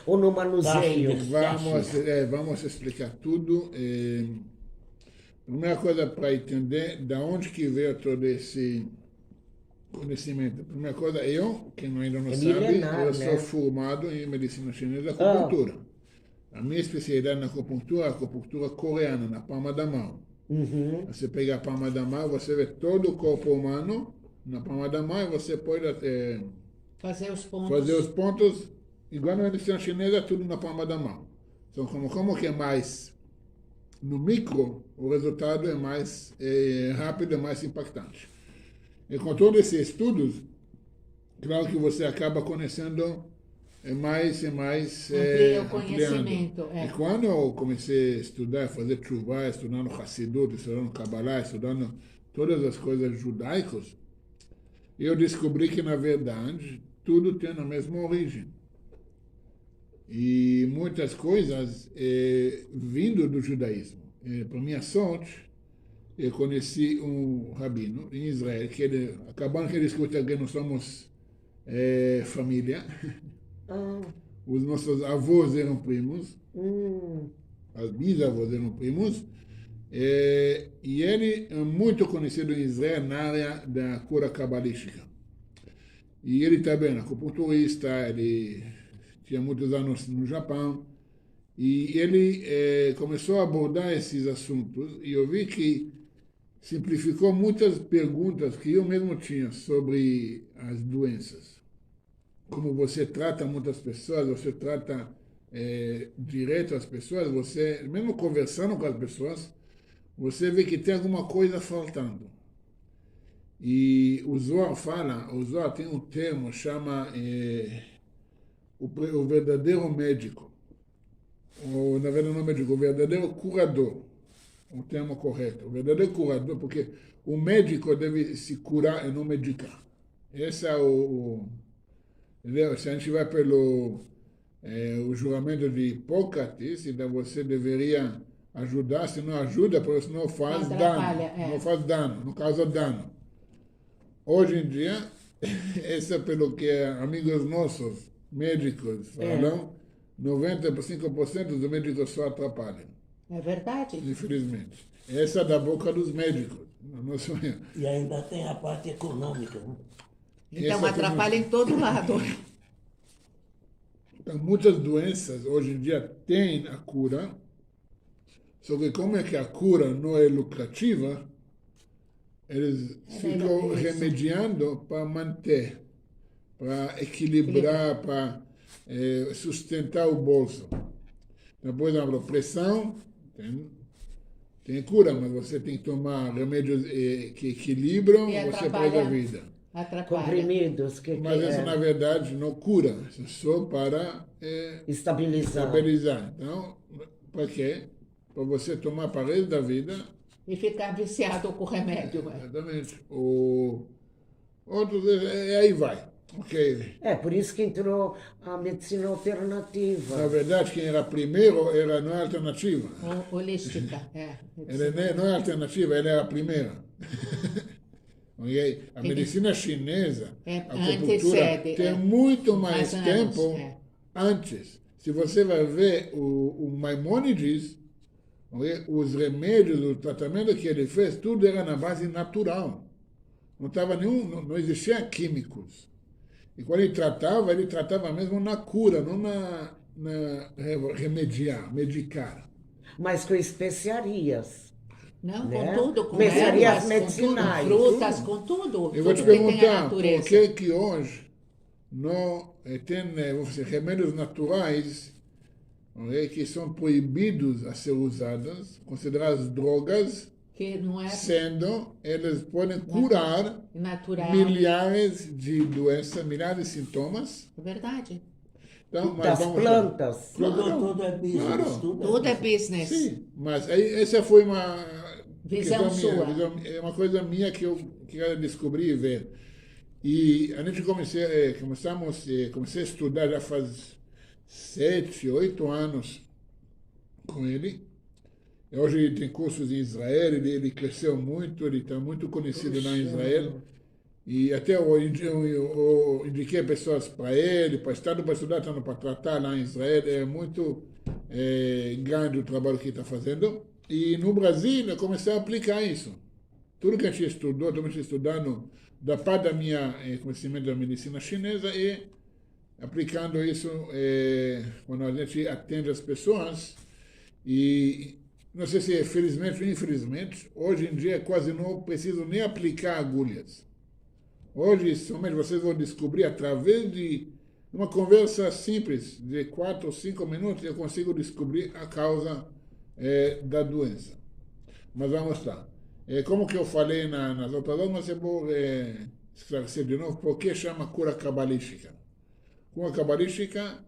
Ou no manuseio? Vamos explicar tudo. Primeira coisa para entender da onde que veio todo esse conhecimento. Primeira coisa, eu, quem ainda não É sabe, milenar, eu sou né? formado em medicina chinesa e Ah, acupuntura. A minha especialidade na acupuntura é a acupuntura coreana, na palma da mão. uhum. Você pega a palma da mão, você vê todo o corpo humano na palma da mão e você pode Fazer os fazer os pontos. pontos, igual na medicina chinesa, tudo na palma da mão. Então, como que é mais no micro, o resultado é mais rápido, é mais impactante. E com todos esses estudos, claro que você acaba conhecendo mais e mais Amplia o ampliando. conhecimento. E quando eu comecei a estudar, fazer tshuva, estudando Hassidut, estudando Kabbalah, estudando todas as coisas judaicas, eu descobri que, na verdade, tudo tem a mesma origem. E muitas coisas vindo do judaísmo. Para minha sorte, eu conheci um rabino em Israel, que ele, acabando que ele escuta que nós somos família. Ah, Os nossos avós eram primos, hum. as bisavós eram primos, e ele é muito conhecido em Israel na área da cura cabalística. E ele também é acupunturista, ele tinha muitos anos no Japão, e ele começou a abordar esses assuntos, e eu vi que simplificou muitas perguntas que eu mesmo tinha sobre as doenças. Como você trata muitas pessoas, você trata direto as pessoas, você, mesmo conversando com as pessoas, você vê que tem alguma coisa faltando. E o Zohar tem um termo, chama o verdadeiro médico. Ou, na verdade, não médico, o verdadeiro curador. O termo correto. O verdadeiro curador, porque o médico deve se curar e não medicar. Esse é entendeu? Se a gente vai pelo o juramento de Hipócrates, então você deveria ajudar, se não ajuda, porque senão faz Não dano. atrapalha, Não faz dano, não causa dano. Hoje em dia, esse é pelo que amigos nossos, médicos, falam, 95% dos médicos só atrapalham, É verdade? infelizmente. Essa é da boca dos médicos. Não sou eu. E ainda tem a parte econômica, né? Então Essa atrapalha em todo lado. Então, muitas doenças hoje em dia têm a cura, só que como é que a cura não é lucrativa, eles ficam isso. remediando para manter, para equilibrar, para sustentar o bolso. Então, por exemplo, pressão tem cura, mas você tem que tomar remédios que equilibram, E você perde a atrapalha. vida. Atrapalha. Comprimidos Mas isso, é? na verdade, não cura, isso é só para Estabilizar. estabilizar. Então, para quê? Para você tomar para o resto da vida. E ficar viciado com o remédio. Exatamente. Outros, aí vai. Ok. É, por isso que entrou a medicina Na alternativa. verdade, quem era primeiro não é alternativa. Holística. Não é alternativa, ele era a primeira. Ok? A medicina chinesa, a acupuntura, Antecede. tem muito mais Mais tempo anos, antes. Se você vai ver o Maimônides, os remédios, o tratamento que ele fez, tudo era na base natural. Não existia químicos. E quando ele tratava mesmo na cura, não na medicar. Mas com especiarias. Não, Né? com tudo, com Especiarias ervas, medicinais. com tudo, frutas, com tudo. Eu vou te Tudo que tem a perguntar, por natureza. que hoje não tem vamos dizer, remédios naturais que são proibidos a ser usados, considerados drogas, Que não é sendo eles podem curar natural. milhares de doenças, milhares de sintomas. É verdade. Então, mas Das vamos lá. plantas. Tudo é business. Claro. Tudo é business. Sim, mas aí, essa foi uma Visão questão minha, sua. é uma coisa minha que eu queria descobrir e ver. E a gente comecei a estudar já faz 7, 8 anos com ele. Hoje ele tem cursos em Israel, ele cresceu muito, ele está muito conhecido lá em Israel. E até eu indiquei pessoas para ele, para estudar, para tratar lá em Israel. É muito grande o trabalho que ele está fazendo. E no Brasil, eu comecei a aplicar isso. Tudo que a gente estudou, tudo que a gente estudando, da parte da minha conhecimento da medicina chinesa e aplicando isso quando a gente atende as pessoas. E não sei se é felizmente ou infelizmente, hoje em dia quase não preciso nem aplicar agulhas. Hoje, somente vocês vão descobrir, através de uma conversa simples, de 4 ou 5 minutos, eu consigo descobrir a causa da doença. Mas vamos lá. Como que eu falei nas outras aulas, mas eu vou esclarecer de novo, por que chama cura cabalística? Cura cabalística,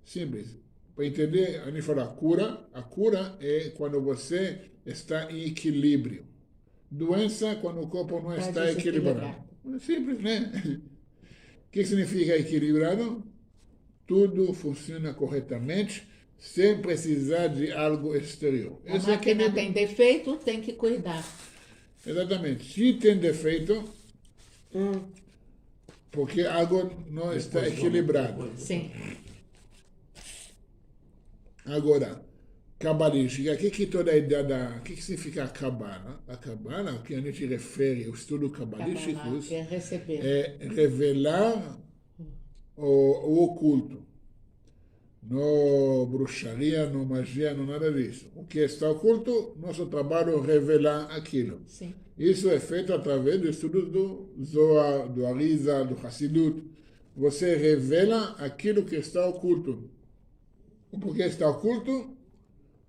simples. Para entender, a gente fala a cura é quando você está em equilíbrio. Doença, quando o corpo não está equilibrado. É simples, né? O que significa equilibrado? Tudo funciona corretamente, sem precisar de algo exterior. A máquina tem defeito, tem que cuidar. Exatamente. Se tem defeito, porque algo não está equilibrado. Sim. Agora, cabalística, o que toda a ideia o que significa a cabala? A cabala, o que a gente refere ao estudo cabalístico, É receber. é revelar o oculto. Não bruxaria, não magia, não nada disso. O que está oculto, nosso trabalho é revelar aquilo. Sim. Isso é feito através do estudo do Zohar, do Arizal, do Hassidut. Você revela aquilo que está oculto. Por que está oculto?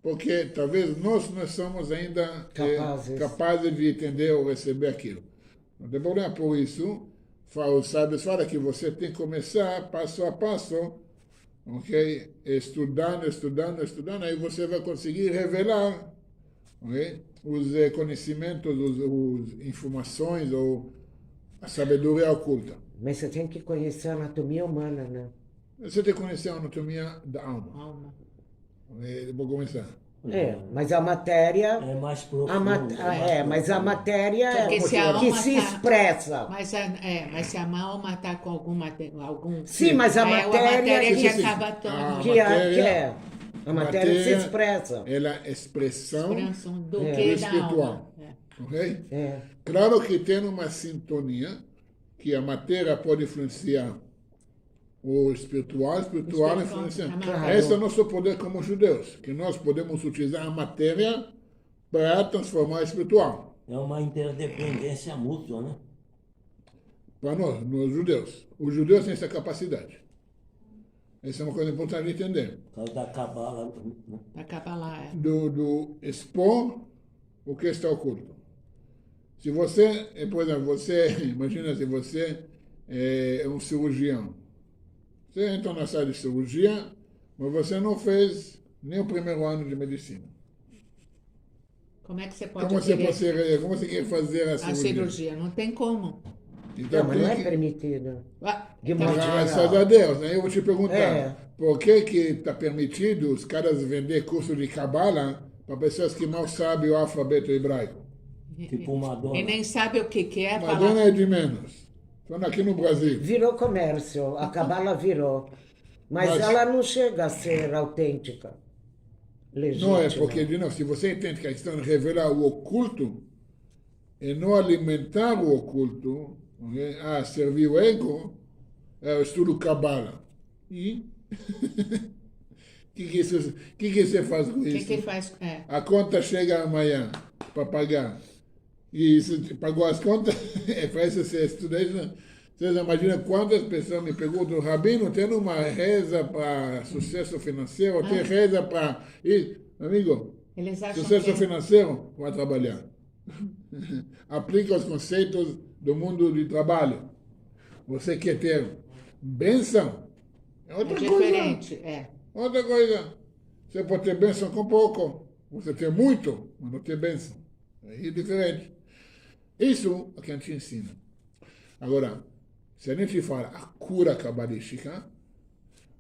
Porque talvez nós não somos ainda capazes de entender ou receber aquilo. Não tem problema por isso. Os sábios falam que você tem que começar passo a passo, ok? Estudando, aí você vai conseguir revelar, ok? Os conhecimentos, as informações ou a sabedoria oculta. Mas você tem que conhecer a anatomia humana, né? Você tem que conhecer a anatomia da alma. Vou começar. Mas a matéria... É mais profundo. Mas a matéria Porque se a que alma se expressa. Mas se a alma está com algum... Sim, mas a matéria que acaba a matéria se expressa. Ela é expressão do que da alma. Ok? Claro que tem uma sintonia que a matéria pode influenciar o espiritual influencia. Claro. Esse é o nosso poder como judeus, que nós podemos utilizar a matéria para transformar o espiritual. É uma interdependência mútua, né? Para nós judeus. Os judeus têm essa capacidade. Essa é uma coisa importante de entender. Por causa da cabala. Da Kabbalah, Do expor o que está oculto. Se você, por exemplo, imagina se você é um cirurgião. Você entra na sala de cirurgia, mas você não fez nem o primeiro ano de medicina. Como é que você pode Como você quer fazer a cirurgia? Não tem como. Então, Mas não é permitido. De modo graças geral. a Deus. Aí eu vou te perguntar, por que está permitido os caras vender curso de cabala para pessoas que não sabem o alfabeto hebraico? Tipo Madonna. E nem sabe o que é. Madonna é de menos. Falando aqui no Brasil. Virou comércio, a cabala virou. Mas ela não chega a ser autêntica, legítima. Não é porque, de novo, se você entende que a questão de revelar o oculto e não alimentar o oculto, okay? Servir o ego, é o estudo cabala. E o que você faz com isso? que faz? A conta chega amanhã para pagar. E você pagou as contas, para isso você estuda isso. Vocês imaginam quantas pessoas me perguntam, Rabino, tem uma reza para sucesso financeiro, tem reza para... Amigo, sucesso financeiro, vai trabalhar. Aplica os conceitos do mundo de trabalho. Você quer ter bênção? É outra diferente, coisa. Outra coisa. Você pode ter bênção com pouco. Você tem muito, mas não tem bênção. É diferente. Isso é o que a gente ensina. Agora, se a gente fala a cura cabalística,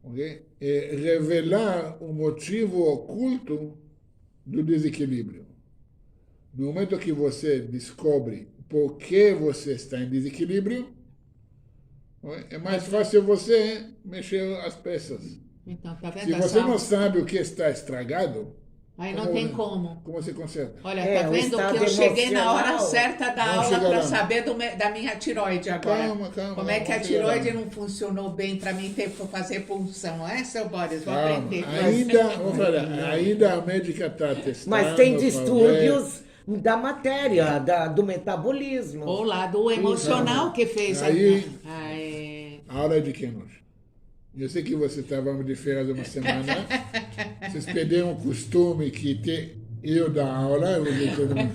okay, é revelar o motivo oculto do desequilíbrio. No momento que você descobre por que você está em desequilíbrio, É mais fácil você mexer as peças. Então, tá Se vendo? você não sabe o que está estragado, Aí não tem como. como você conserta? Olha, É, tá o vendo estado que eu cheguei na hora emocional. certa da Vamos aula chegar para lá. saber da minha tiroide agora. Calma, Como é que a vamos chegar lá. tiroide não funcionou bem para mim ter que fazer punção, é, seu Boris? Vou Calma. aprender. Vou falar, ainda a médica está testando. Mas tem pra ver. distúrbios da matéria, do metabolismo. Ou lá do emocional que fez Aí- a A aula é de quem hoje? Eu sei que você estava de férias uma semana. Vocês perderam o costume que eu dar aula. Eu digo todo mundo.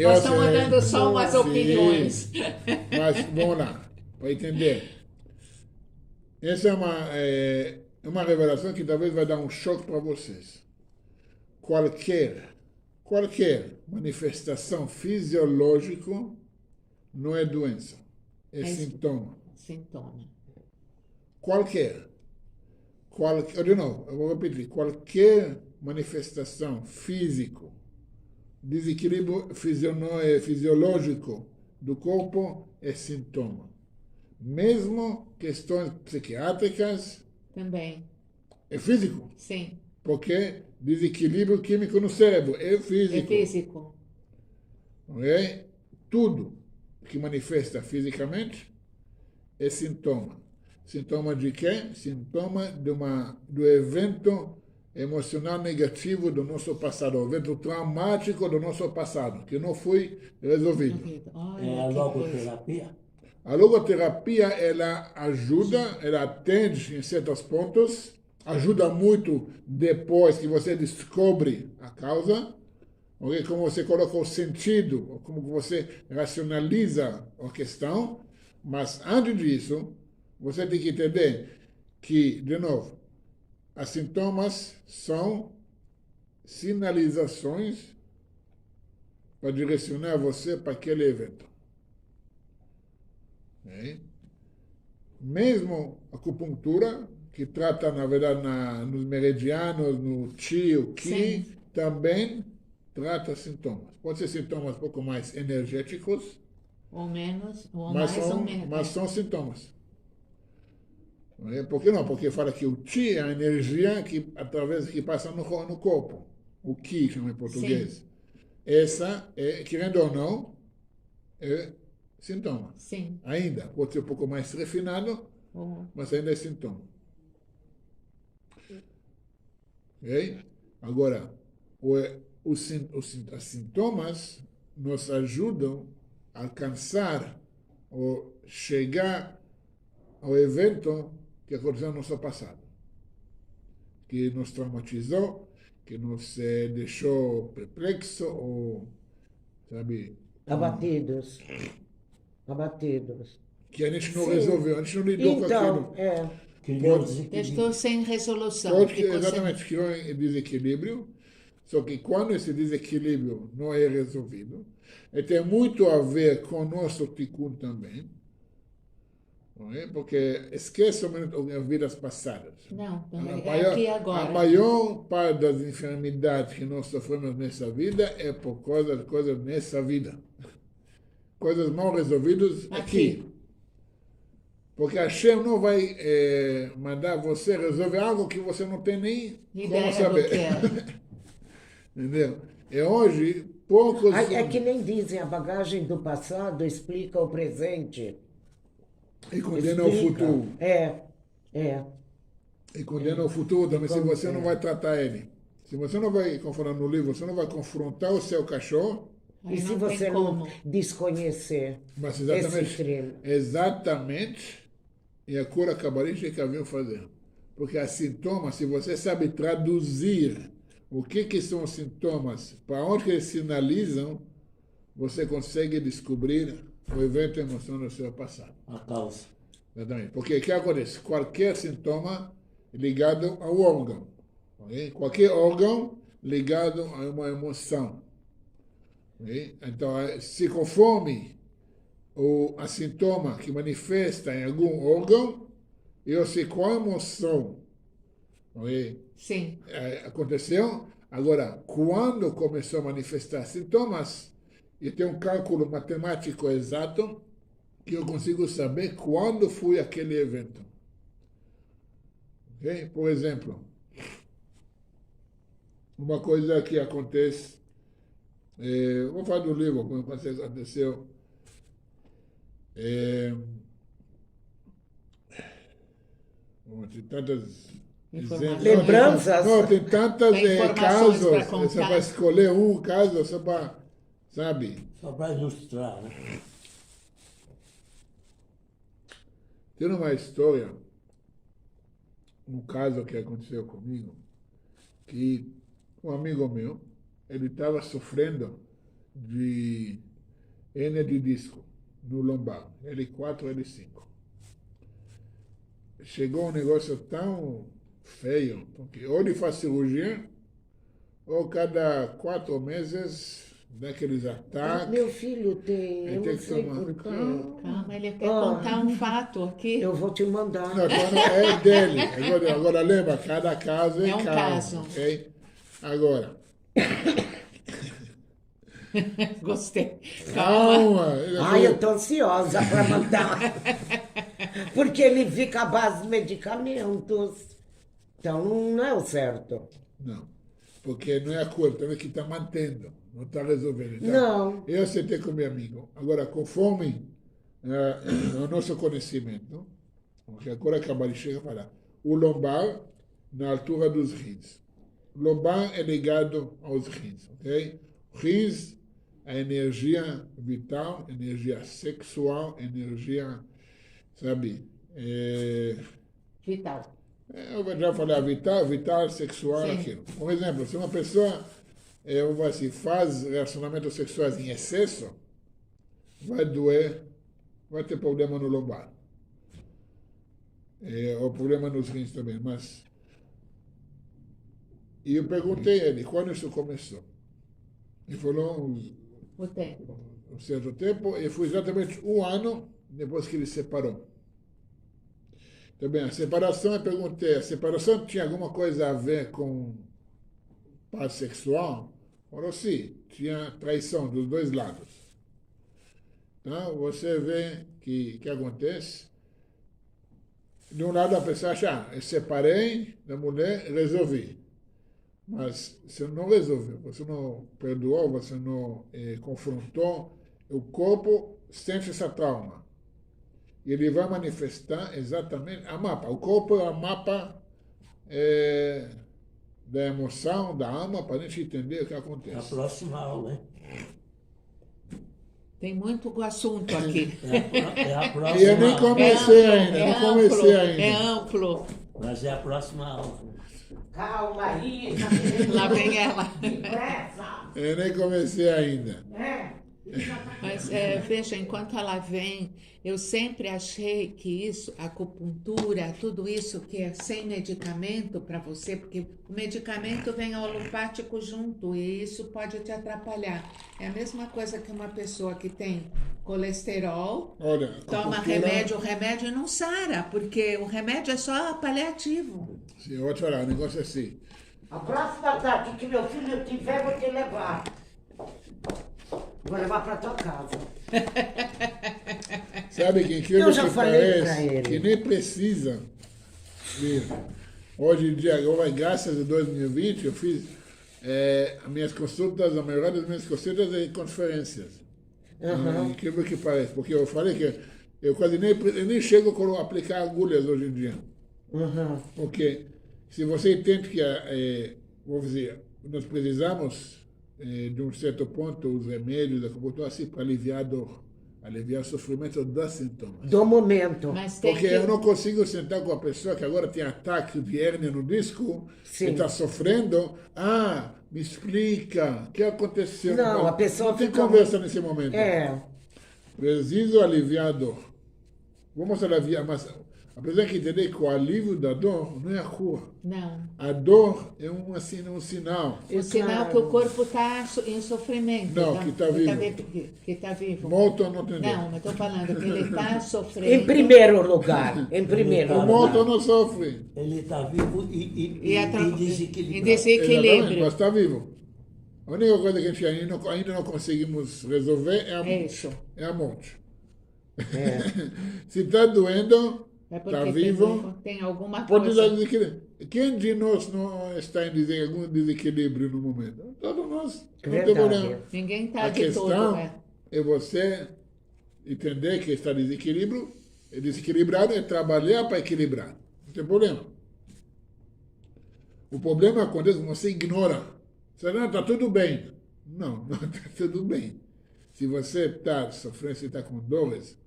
Nós estamos dando só umas Sim. opiniões. Mas vamos lá, para entender. Essa é uma revelação que talvez vai dar um choque para vocês. Qualquer manifestação fisiológica não é doença, é sintoma. Sintoma. Qualquer, de novo, eu vou repetir, qualquer manifestação físico, desequilíbrio fisiológico do corpo é sintoma. Mesmo questões psiquiátricas Também. é físico, Sim. porque desequilíbrio químico no cérebro é É físico. físico. Ok? Tudo que manifesta fisicamente é sintoma. Sintoma de quê? Sintoma do evento emocional negativo do nosso passado, o evento traumático do nosso passado, que não foi resolvido. Olha, É a que coisa. logoterapia. A logoterapia, ela ajuda, ela atende em certos pontos, ajuda muito depois que você descobre a causa, okay? Como você coloca o sentido, como você racionaliza a questão, mas antes disso, você tem que entender que, de novo, os sintomas são sinalizações para direcionar você para aquele evento. Okay? Mesmo a acupuntura, que trata, na verdade, nos meridianos, no Qi, o Qi, Sim. também trata sintomas. Pode ser sintomas um pouco mais energéticos, Ou menos, ou mas mais ou menos. mas são sintomas. Por que não? Porque fala que o Qi é a energia que passa no corpo. O Qi, chama em português. Essa, querendo ou não, é sintoma. Sim. Ainda, pode ser um pouco mais refinado, mas ainda é sintoma. Ok? Agora, os sintomas nos ajudam a alcançar ou chegar ao evento que aconteceu no nosso passado, que nos traumatizou, que nos deixou perplexo ou, sabe, Abatidos. que a gente não Sim. resolveu, a gente não lidou Então, com aquilo. Criou Pode- desequilíbrio. Estou sem resolução. Pode, Ficou sem- exatamente, criou um desequilíbrio, só que quando esse desequilíbrio não é resolvido, tem muito a ver com o nosso tikkun também, não é? Porque esquece as vidas passadas. Não, A também é maior, aqui e a agora. maior parte das enfermidades que nós sofremos nessa vida é por causa de coisas nessa vida. Coisas mal resolvidas aqui. Porque a Hashem não vai mandar você resolver algo que você não tem nem como Ideia do saber. que é. Entendeu? E hoje, poucos... É que nem dizem, a bagagem do passado explica o presente. E condena o Explica. futuro. E condena o futuro também, se você não vai tratar ele. Se você não vai confrontar no livro, você não vai confrontar o seu cachorro, Aí E se não tem você não como. desconhecer mas esse treino? exatamente é a cura cabalística que haviam fazer. Porque os sintomas, se você sabe traduzir o que são os sintomas, para onde eles sinalizam, você consegue descobrir o evento emocional do seu passado. A causa. Exatamente. Porque o que acontece? Qualquer sintoma ligado ao órgão. Okay? Qualquer órgão ligado a uma emoção. Okay? Então, se conforme a sintoma que manifesta em algum órgão, eu sei qual emoção, okay, Sim. aconteceu. Agora, quando começou a manifestar sintomas, eu tenho um cálculo matemático exato que eu consigo saber quando foi aquele evento. Okay? Por exemplo, uma coisa que acontece, vou falar do livro, como aconteceu. Tem tantas Informações. Lembranças? Não, tem tantas Tem informações casos. pra Você contar. vai escolher um caso só para, sabe? Só para ilustrar, né? Tem uma história, um caso que aconteceu comigo, que um amigo meu, ele estava sofrendo de hernia de disco no lombar, L4, L5. Chegou um negócio tão feio, porque ou ele faz cirurgia, ou cada 4 meses dá aqueles ataques. Meu filho tem, eu Ele tem não que sei tomar. por quê. Calma, ele quer Ah. contar um fato aqui. Eu vou te mandar. Não, então é dele. Agora lembra, cada caso é É um caso. caso. Ok? Agora, Gostei. Calma. calma. Ai, eu tô ansiosa para mandar. Porque ele fica à base de medicamentos. Então não é o certo. Não, porque não é a cura, também que está mantendo, não está resolvendo. Então, Não. eu aceitei com meu amigo. Agora, conforme o nosso conhecimento, porque agora acaba de chegar para o lombar na altura dos rins. O lombar é ligado aos rins, ok? Rins, a energia vital, energia sexual, energia, sabe? Vital. Eu já falei, vital, sexual, Sim. aquilo. Por exemplo, se uma pessoa assim, faz relacionamentos sexuais em excesso, vai doer, vai ter problema no lombar. Ou problema nos rins também, mas... E eu perguntei a ele, quando isso começou? Ele falou O tempo. um certo tempo, e foi exatamente 1 ano depois que ele separou. Também a separação, eu perguntei, a separação tinha alguma coisa a ver com paz sexual? Falou sim, tinha traição dos dois lados. Então, você vê que acontece. De um lado a pessoa acha, eu separei da mulher, resolvi. Mas você não resolveu, você não perdoou, você não confrontou, o corpo sente essa trauma. E ele vai manifestar exatamente a mapa. O corpo é a mapa da emoção, da alma, para a gente entender o que É a acontece. próxima aula, hein? Tem muito assunto aqui. É a próxima E eu nem aula. comecei ainda, não comecei É ainda. amplo. Mas é a próxima aula. Calma aí, Lá vem ela. depressa. Eu nem comecei ainda. Mas veja, enquanto ela vem, eu sempre achei que isso, a acupuntura, tudo isso que é sem medicamento para você, porque o medicamento vem alopático junto e isso pode te atrapalhar. É a mesma coisa que uma pessoa que tem colesterol, Olha, toma acupuntura- o remédio não sara, porque o remédio é só paliativo. Sim, eu vou te falar, o negócio é assim. A próxima tarde que meu filho tiver, vou te levar. Vou levar para tua casa. Sabe que incrível Eu já que falei pra parece, ele. que nem precisa vir. Hoje em dia, agora, graças a 2020, eu fiz as minhas consultas, a maioria das minhas consultas é em conferências. Incrível que parece, porque eu falei que eu quase eu nem chego a aplicar agulhas hoje em dia. Porque se você entende que, vamos dizer, nós precisamos, de um certo ponto, os remédios, a acupuntura, assim, para aliviar a dor, aliviar o sofrimento dos sintomas. Do momento. Mas tem Porque que... eu não consigo sentar com a pessoa que agora tem ataque de hérnia no disco, Sim. que está sofrendo. Ah, me explica, o que aconteceu? Não, a pessoa não tem fica conversa nesse momento. Preciso aliviar a dor. Vamos aliviar, mas apesar que entender que o alívio da dor não é a cura. Não. A dor é um sinal. O sinal que o corpo está em sofrimento. Não, que tá vivo. Que está vivo. Morto não tem dor. Não, mas estou falando que ele está sofrendo. Em primeiro lugar. Em primeiro O lugar. morto não sofre. Ele está vivo e Em desequilibrado. Exatamente, desequilíbrio. mas está vivo. A única coisa que a gente ainda não conseguimos resolver é Isso. a morte. Se está doendo, É porque está vivo, tem alguma pode dar coisa. desequilíbrio. Quem de nós não está em algum desequilíbrio no momento? Todos nós. Não tem Verdade. problema. Ninguém está A de todo. questão É. é você entender que está desequilibrado é trabalhar para equilibrar. Não tem problema. O problema acontece quando você ignora. Você não, está tudo bem. Não, não está tudo bem. Se você está sofrendo, se está com dores,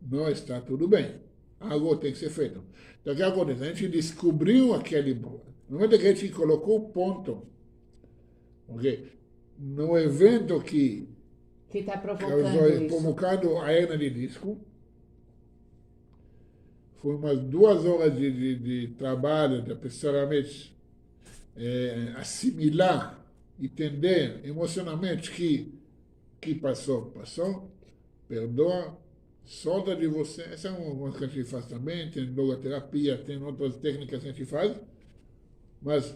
não está tudo bem. Algo tem que ser feito. Então, o que acontece? A gente descobriu aquele... No momento que a gente colocou o ponto, okay, no evento que está causou, provocando isso. provocando a hernia de disco, foi umas 2 horas de trabalho, de pessoalmente assimilar, entender emocionalmente que passou, perdoa, solta de você. Essa é uma coisa que a gente faz também, tem logoterapia, tem outras técnicas que a gente faz, mas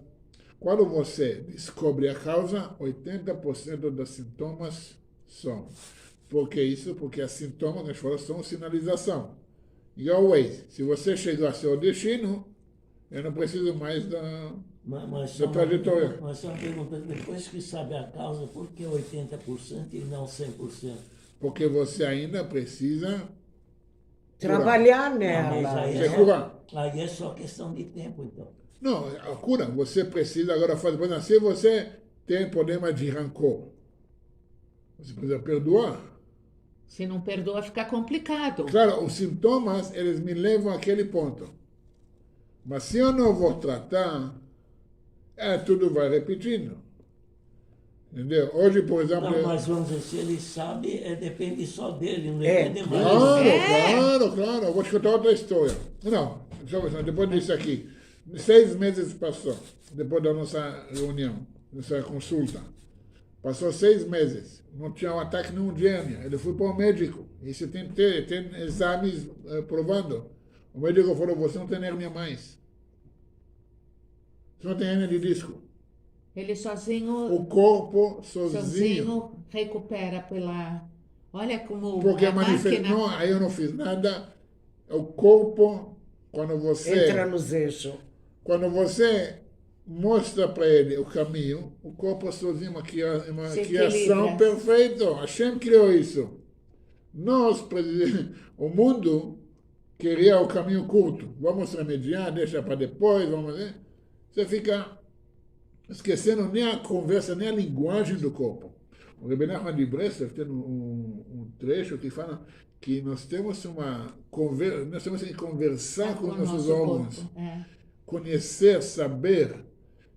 quando você descobre a causa, 80% dos sintomas são. Por que isso? Porque os sintomas, as falas, são sinalização. Igual o Waze. Se você chegar ao seu destino, eu não preciso mais da só trajetória. Mas só uma pergunta, depois que sabe a causa, por que 80% e não 100%? Porque você ainda precisa Trabalhar Mas nela. aí Você é, curar. aí é só questão de tempo, então. Não, a cura, você precisa agora fazer. Por exemplo, se você tem problema de rancor, você precisa perdoar. Se não perdoa, fica complicado. Claro, os sintomas, eles me levam àquele ponto. Mas se eu não vou tratar, tudo vai repetindo. Entendeu? Hoje, por exemplo... Não, mas vamos dizer, se ele sabe, depende só dele, não É, depende Claro, claro. Eu vou te contar outra história. Não, depois disso aqui. 6 meses passou, depois da nossa reunião, nossa consulta. Passou 6 meses. Não tinha um ataque nenhum de hérnia. Ele foi para o médico. E você tem exames provando. O médico falou, você não tem hérnia mais. Você não tem hérnia de disco. Ele sozinho, O corpo sozinho. recupera pela... Olha como Porque a máquina... não, aí eu não fiz nada. O corpo, quando você... Entra nos eixos. Quando você mostra para ele o caminho, o corpo sozinho, uma Se criação equilibra. perfeita. Hashem criou isso. Nós, o mundo, queria o caminho curto. Vamos remediar, deixa para depois, vamos ver. Você fica esquecendo nem a conversa, nem a linguagem do corpo. O Rebbe Nachman de Breslov tem um trecho que fala que nós temos que conversar com o nossos nosso órgãos. corpo. É. Conhecer, saber.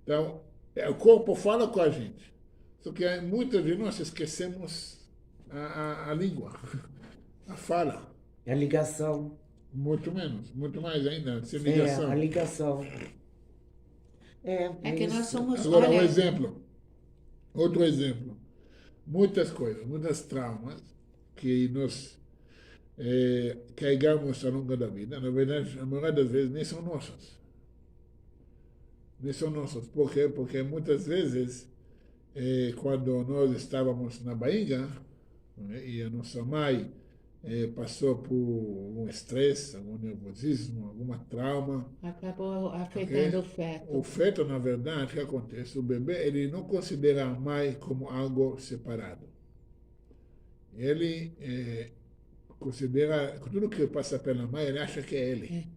Então, o corpo fala com a gente. Só que muitos de nós esquecemos a língua, a fala. A ligação. Muito menos, muito mais ainda, sem ligação. A ligação. É que nós somos... Agora, olha, outro exemplo. Muitas coisas, muitas traumas que nós carregamos ao longo da vida, na verdade, a maioria das vezes nem são nossas. Nem são nossas. Por quê? Porque muitas vezes, quando nós estávamos na barriga, e a nossa mãe passou por um estresse, algum nervosismo, alguma trauma. acabou afetando o feto. O feto, na verdade, o que acontece? O bebê, ele não considera a mãe como algo separado. Ele considera, tudo que passa pela mãe, ele acha que é ele.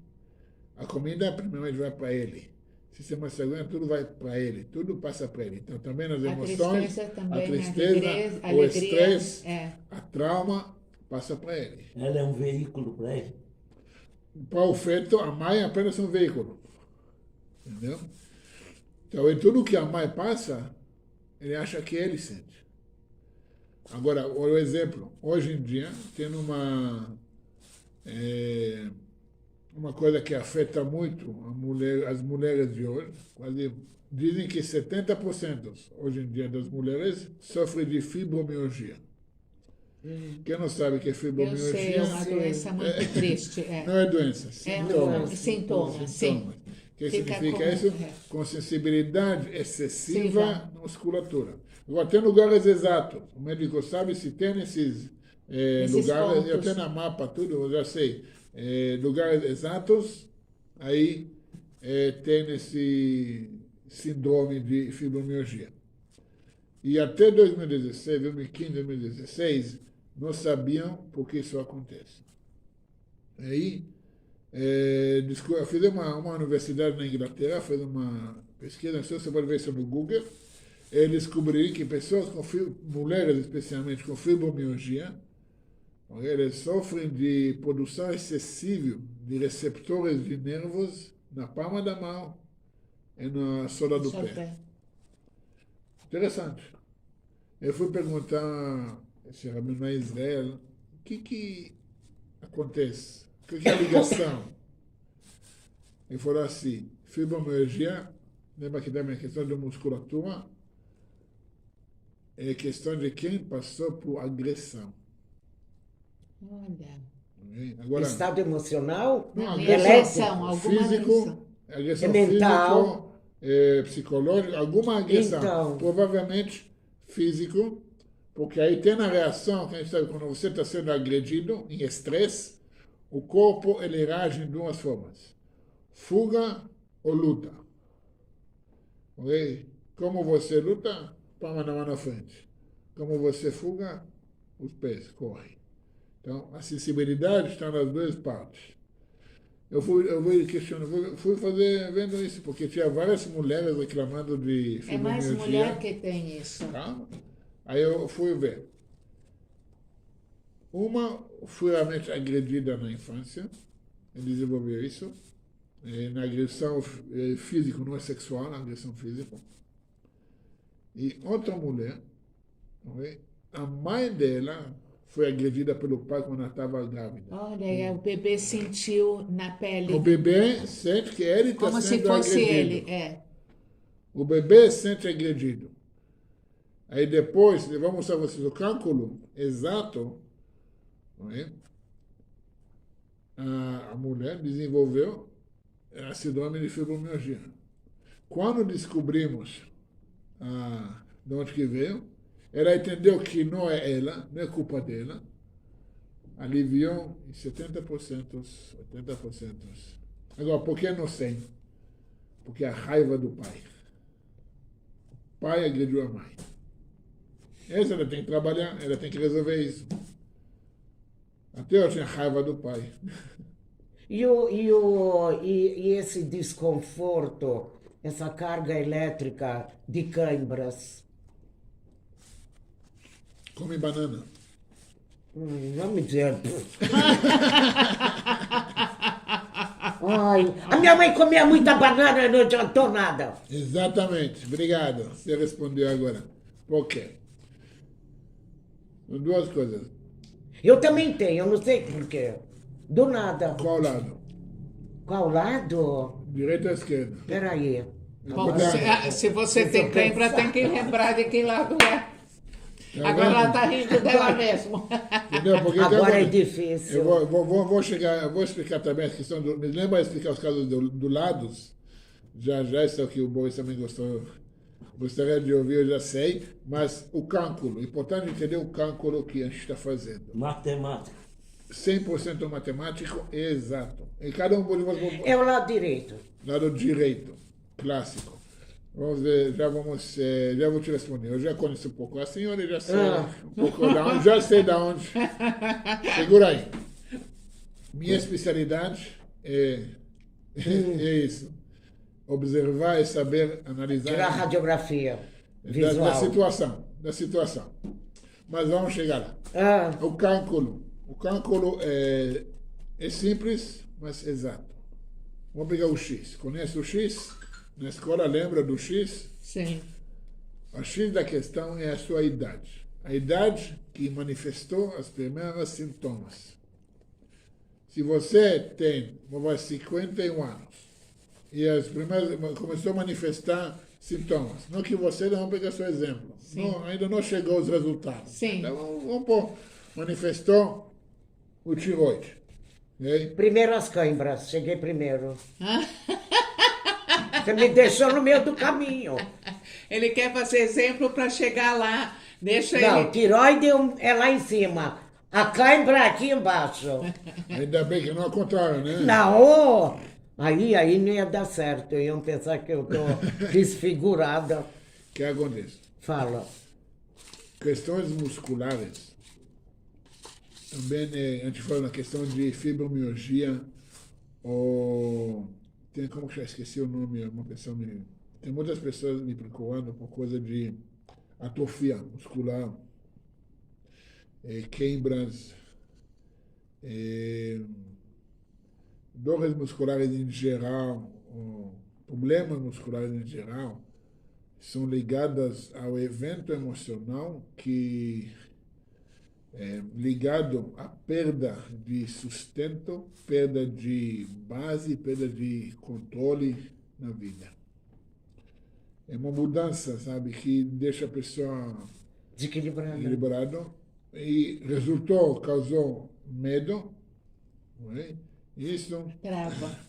A comida, primeiramente, vai para ele. O sistema sanguíneo, tudo vai para ele. Tudo passa para ele. Então, também as emoções, também, a tristeza, o alegria, estresse, a trauma, passa para ele. Ela é um veículo para ele. Para o feto, a mãe é apenas um veículo. Entendeu? Então, em tudo que a mãe passa, ele acha que ele sente. Agora, o exemplo. Hoje em dia, tem uma coisa que afeta muito as mulheres de hoje. Dizem que 70% hoje em dia das mulheres sofrem de fibromialgia. Quem não sabe o que é Eu fibromialgia? sei, é uma doença muito triste. Não é doença, sintomas. Sintomas, sim. O que Fica significa com- isso? é. Com sensibilidade excessiva Sim. na musculatura. Agora, tem lugares exatos. O médico sabe se tem esses Esses lugares, eu pontos. tenho na mapa tudo, eu já sei. Lugares exatos, aí tem esse síndrome de fibromialgia. E até 2016, 2015, 2016, não sabiam por que isso acontece. Aí, eu fiz uma universidade na Inglaterra, fez uma pesquisa, você pode ver isso no Google, e descobri que pessoas mulheres especialmente com fibromialgia, eles sofrem de produção excessiva de receptores de nervos na palma da mão e na sola do pé. Interessante. Eu fui perguntar a esse rabino na Israel, o que acontece? O que é a ligação? Ele falou assim, fibromialgia, lembra que também a questão de musculatura, é questão de quem passou por agressão. Olha. Agora, Estado emocional? Não, Elétrico? alguma físico, agressão mental. físico, psicológica, alguma agressão. Então. Provavelmente físico, porque aí tem a reação, que a gente sabe, quando você está sendo agredido, em estresse, o corpo ele reage em duas formas. Fuga ou luta. Ok? Como você luta, palma na mão na frente. Como você fuga, os pés correm. Então, a sensibilidade está nas duas partes. Eu fui vendo isso, porque tinha várias mulheres reclamando de É mais fibromialgia. mulher que tem isso. Calma. Aí eu fui ver. Uma foi realmente agredida na infância, e desenvolveu isso. Na agressão física, não é sexual, na agressão física. E outra mulher, a mãe dela foi agredida pelo pai quando ela estava grávida. Olha, o bebê sentiu na pele. O bebê sente que ele está Como se sendo fosse agredido. ele. O bebê sente agredido. Aí depois, eu vou mostrar para vocês o cálculo exato. Não é? A mulher desenvolveu a síndrome de fibromialgia. Quando descobrimos de onde que veio, ela entendeu que não é ela, não é culpa dela, aliviou em 70%, 80%. Agora, por que não 100%? Porque a raiva do pai. O pai agrediu a mãe. Essa ela tem que trabalhar, ela tem que resolver isso. Até eu tinha raiva do pai. E esse desconforto, essa carga elétrica de câimbras? Come banana. Não me dizer. Ai, a minha mãe comia muita banana e não adiantou nada. Exatamente, obrigado. Você respondeu agora. Por quê? Duas coisas. Eu também tenho, eu não sei por quê. Do nada. Qual lado? Qual lado? Direita ou esquerda? Peraí. Bom, se você tem cãibra, tem que lembrar de que lado é. Agora ela está rindo dela mesmo. Entendeu? Porque Agora é eu difícil. vou explicar também a questão do. Me lembra explicar os casos do lados? Já, isso é o que o Boris também gostou. Gostaria de ouvir, eu já sei, mas o cálculo, importante entender o cálculo que a gente está fazendo. Matemática. 100% matemático exato. E cada um pode. É o lado direito. Lado direito, clássico. Vamos ver, já vou te responder. Eu já conheço um pouco a senhora, já sei um pouco da onde, já sei da onde. Segura aí. Minha especialidade é isso. Observar e saber analisar Tirar a radiografia da visual. situação. Mas vamos chegar lá. O cálculo é simples, mas exato. Vamos pegar o X. Conhece o X? Na escola lembra do X? Sim. O X da questão é a sua idade. A idade que manifestou os primeiros sintomas. Se você tem, vamos ver, 51 anos, e as primeiras começou a manifestar sintomas, não que você, vamos pegar seu exemplo, não, ainda não chegou os resultados. Sim. Então, vamos pôr, manifestou o tiroide. Okay? Primeiro as câimbras, cheguei primeiro. Você me deixou no meio do caminho. Ele quer fazer exemplo para chegar lá. Deixa Não, ele. tiroide é lá em cima. A cãibra aqui embaixo. Ainda bem que não é o contrário, né? Não, aí não ia dar certo. Iam pensar que eu tô desfigurada. O que acontece? Fala. Questões musculares. Também a gente fala na questão de fibromialgia, ou tem como que já esqueci o nome, uma pessoa tem muitas pessoas me procurando por coisa de atrofia muscular, queimbras, dores musculares em geral, ou problemas musculares em geral, são ligadas ao evento emocional que ligado à perda de sustento, perda de base, perda de controle na vida. É uma mudança, sabe, que deixa a pessoa equilibrada e causou medo, não é? Trava.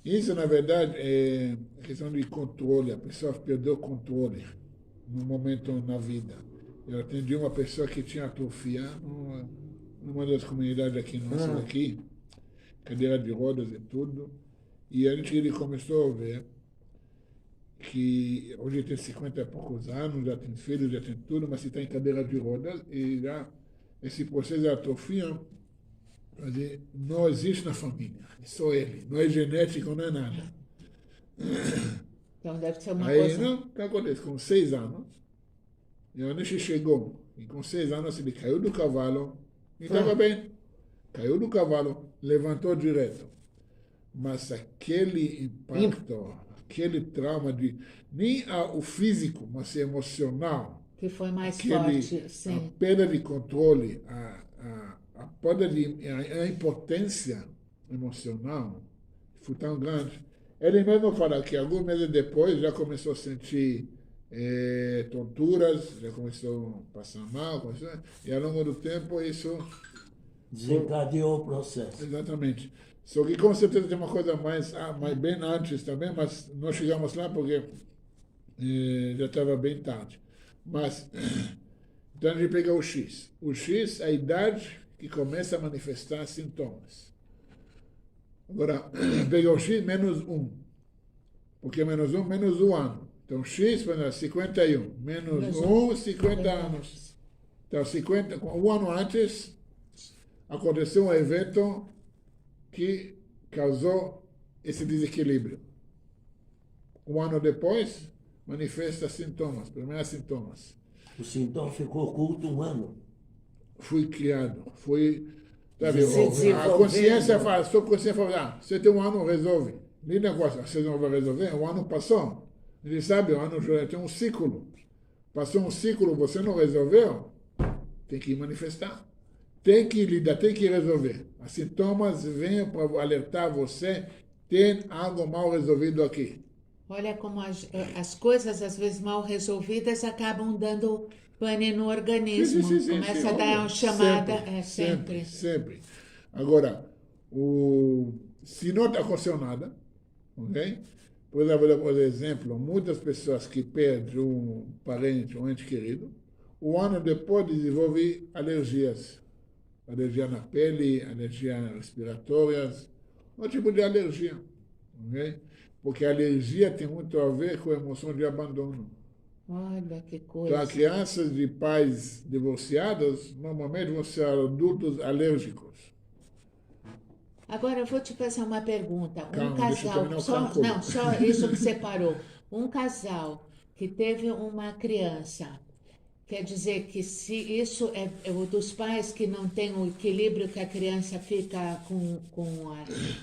Isso, na verdade, é questão de controle. A pessoa perdeu o controle no momento na vida. Eu atendi uma pessoa que tinha atrofia numa das comunidades aqui nossas, aqui, cadeira de rodas e tudo. E a gente ele começou a ver que hoje tem 50 e poucos anos, já tem filhos, já tem tudo, mas está em cadeira de rodas e já esse processo de atrofia não existe na família. É só ele. Não é genético, não é nada. Então deve ser uma Aí, coisa... não, o que acontece? Com 6 anos, Yonishi chegou, e com 6 anos ele caiu do cavalo, e estava bem. Caiu do cavalo, levantou direto. Mas aquele impacto, aquele trauma de nem o físico, mas emocional, Que foi mais aquele, forte, sim. a perda de controle, a impotência emocional foi tão grande. Ele mesmo fala que alguns meses depois já começou a sentir tonturas, já começou a passar mal, e ao longo do tempo isso... Desencadeou o processo. Exatamente. Só que com certeza tem uma coisa mais bem antes também, mas não chegamos lá porque já estava bem tarde. Mas, então a gente pega o X. O X é a idade que começa a manifestar sintomas. Agora, pega o X menos 1. Porque menos 1, menos 1 ano. Então, X, 51. Menos 1, 50 anos. Então, 1 ano antes, aconteceu um evento que causou esse desequilíbrio. 1 ano depois, manifesta sintomas, primeiros sintomas. O sintoma ficou oculto 1 ano. Fui criado, sabe, a desenvolvendo. consciência fala, a sua consciência fala, você tem 1 ano, resolve. Nem negócio, você não vai resolver, 1 ano passou. Ele sabe, o ano já tem um ciclo. Passou um ciclo, você não resolveu, tem que manifestar. Tem que lidar, tem que resolver. Os sintomas vêm para alertar você, tem algo mal resolvido aqui. Olha como as coisas, às vezes mal resolvidas, acabam dando pane no organismo. Começa a dar uma chamada. Sempre. Sempre. Agora, se não está acontecendo nada, ok? Por exemplo, muitas pessoas que perdem um parente, um ente querido, 1 ano depois desenvolvem alergias. Alergia na pele, alergia respiratórias, um tipo de alergia. Okay? Porque a alergia tem muito a ver com a emoção de abandono. Olha que coisa. Então, as crianças de pais divorciados normalmente vão ser adultos alérgicos. Agora eu vou te fazer uma pergunta. Calma, deixa eu terminar o só cálculo. isso que você parou. Um casal que teve uma criança, quer dizer que se isso é o dos pais que não tem o equilíbrio, que a criança fica com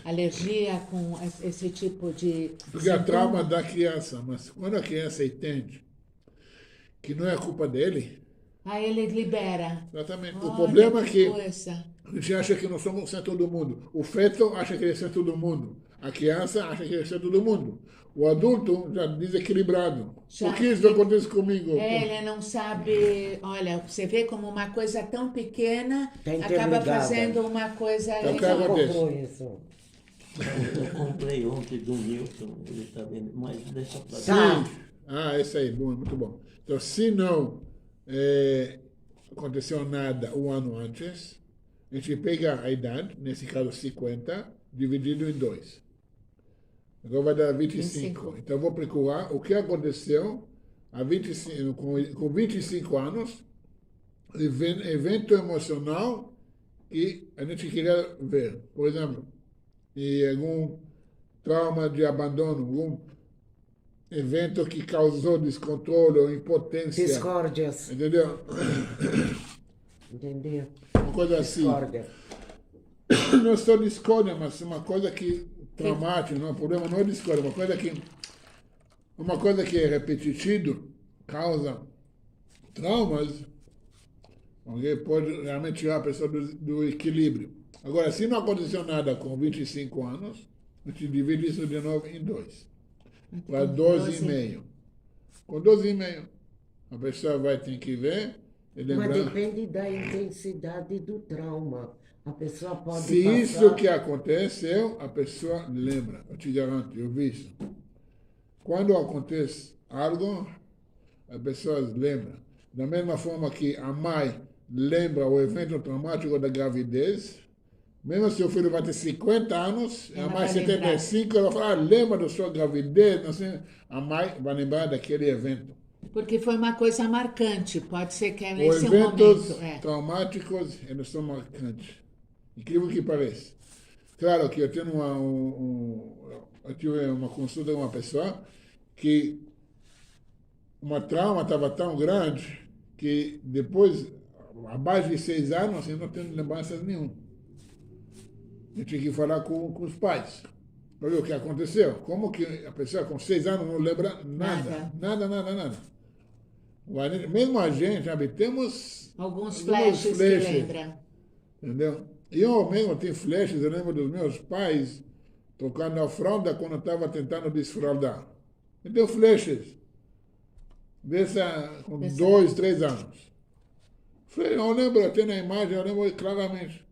alergia, com esse tipo de Porque é sintoma? trauma da criança, mas quando a criança entende que não é culpa dele, Aí ele libera. exatamente. Olha, O problema é que coisa. a gente acha que nós somos o centro do mundo. O feto acha que ele é o centro do mundo. A criança acha que ele é o centro do mundo. O adulto já desequilibrado. Por que isso acontece comigo? Ele não sabe. Olha, você vê como uma coisa tão pequena Tá acaba interligada. fazendo uma coisa. Então, Quem acontece? comprou isso? Eu comprei ontem do Milton, ele está vendo, mas deixa pra lá. Tá. Esse aí, bom, muito bom. Então, se não aconteceu nada 1 ano antes, A gente pega a idade, nesse caso 50, dividido em 2. Agora vai dar 25. 25. Então, eu vou procurar o que aconteceu há 25, com 25 anos, evento emocional que a gente queria ver. Por exemplo, e algum trauma de abandono, algum evento que causou descontrole ou impotência. Discórdias. Entendeu? Entendeu? Uma coisa assim. Discórdia. Não é só discórdia, mas uma coisa que traumática, não, o problema não é discórdia, uma coisa que é repetitivo, causa traumas, okay? Pode realmente tirar a pessoa do equilíbrio. Agora, se não aconteceu nada com 25 anos, a gente divide isso de novo em 2. Para 12,5. Com 12,5, a pessoa vai ter que ver e lembrar. Mas depende da intensidade do trauma. A pessoa pode Se passar... isso que aconteceu, a pessoa lembra. Eu te garanto, eu vi isso. Quando acontece algo, as pessoas lembram. Da mesma forma que a mãe lembra o evento traumático da gravidez, mesmo se o filho vai ter 50 anos, Ela a mãe vai 75, ela fala, lembra da sua gravidez, não sei, a mãe vai lembrar daquele evento. Porque foi uma coisa marcante. Pode ser que Os nesse eventos momento. traumáticos, eles são marcantes. Incrível que pareça. Claro que eu tenho eu tive uma consulta com uma pessoa que uma trauma estava tão grande que depois, abaixo de 6 anos, eu não tenho lembranças nenhuma. Eu tinha que falar com os pais. Olha o que aconteceu. Como que a pessoa com 6 anos não lembra nada? Nada. Mesmo a gente, sabe, temos Alguns flashes que lembram. Entendeu? E eu mesmo tenho flashes, eu lembro dos meus pais tocando a fralda quando eu estava tentando desfraldar. Eu tenho flashes. Com 2, 3 anos. Eu lembro, eu tenho a imagem, eu lembro claramente.